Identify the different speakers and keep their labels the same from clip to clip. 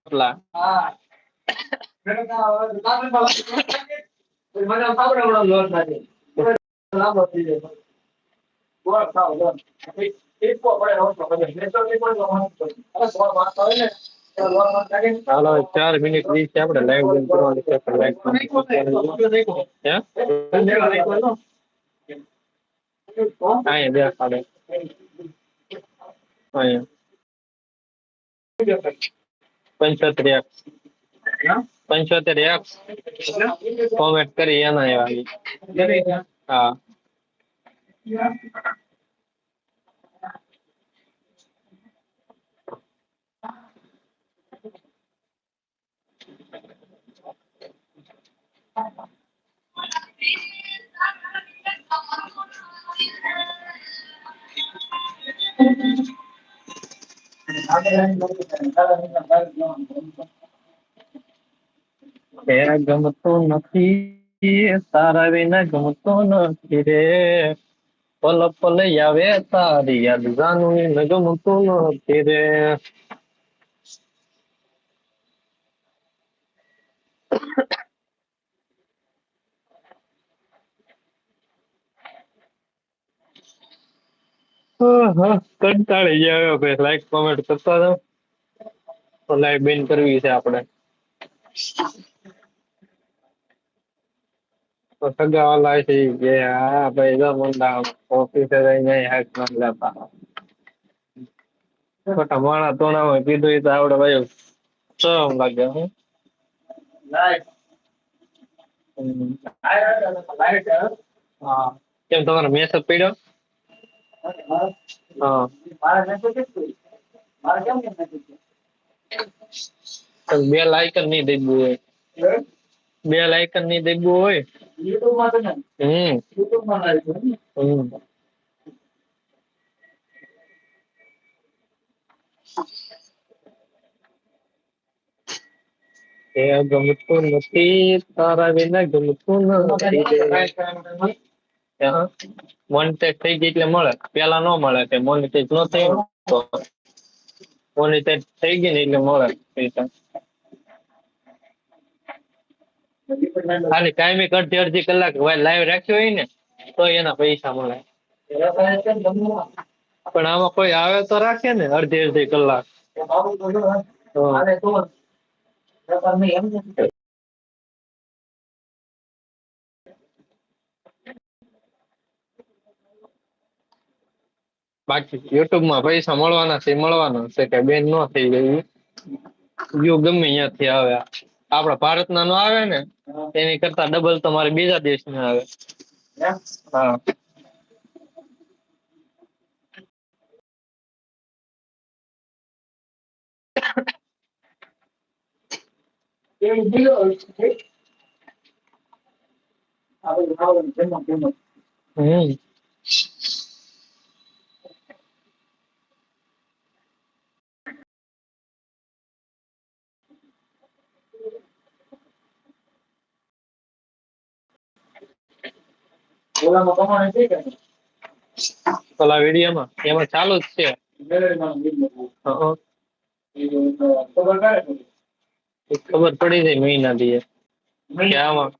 Speaker 1: રોટલા. હાલો 4 મિનિટ 20 છે આપણે લાઈવ બંધ કરવાની છે પણ અહીંયા બે ખાડે અહીંયા 75 75 કોમેન્ટ કરી એના આવી હા ગમતું નથી તારા વિના ગમતું નથી રે પલ પલ આવે તારી યાદ જાનું ને ગમતું નથી રે. કંટાળી ગયા ભાઈ લાઈક કોમેન્ટ કરતા જાવ તો લાઈવ બેન કરવી છે આપણે તો સગા વાલા છે કે હા ભાઈ જો મંદા ઓફિસે જઈને હેક ન લેતા ખોટા માણા તોણામાં કીધું તો આવડે ભાઈ શરમ લાગે હું હા કેમ તમારો મેસેજ પડ્યો હા બે લાયકન નહીં દેખવું હોય બે લાયકન નહીં દેખવું હોય એ ગમતું નથી તારા વિના ગમતું નથી મોનિટાઈઝ થઈ ગઈ એટલે મળે પેલા નો મળે કે મોનિટાઈઝ નો થઈ તો મોનિટાઈઝ થઈ ગઈ ને એટલે મળે પૈસા ખાલી કાયમી અડધી કલાક લાઈવ રાખ્યો હોય ને તો એના પૈસા મળે પણ આમાં કોઈ આવે તો રાખે ને અડધી કલાક બાકી યુટ્યુબ માં પૈસા મળવાના છે કે બેન નો થઈ ગઈ વ્યૂ ગમે ત્યાંથી આવે આપડા ભારતના નો આવે ને એની કરતા ડબલ તો મારે બીજા દેશના આવે હા હમ ઓલા વિડીયોમાં એમાં ચાલુ જ છે ખબર પડી જાય મહિના દીએ કે આમાં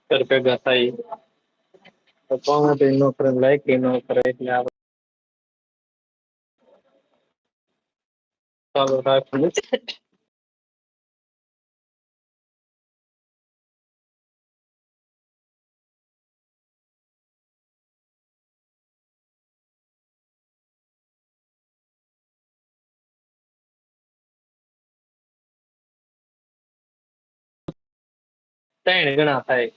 Speaker 1: ભેગા થાય તો કોમેડી નો કરે લાઈક નો કરે એટલે આપણે ચાલુ રાખવું ત્રણ ગણા થાય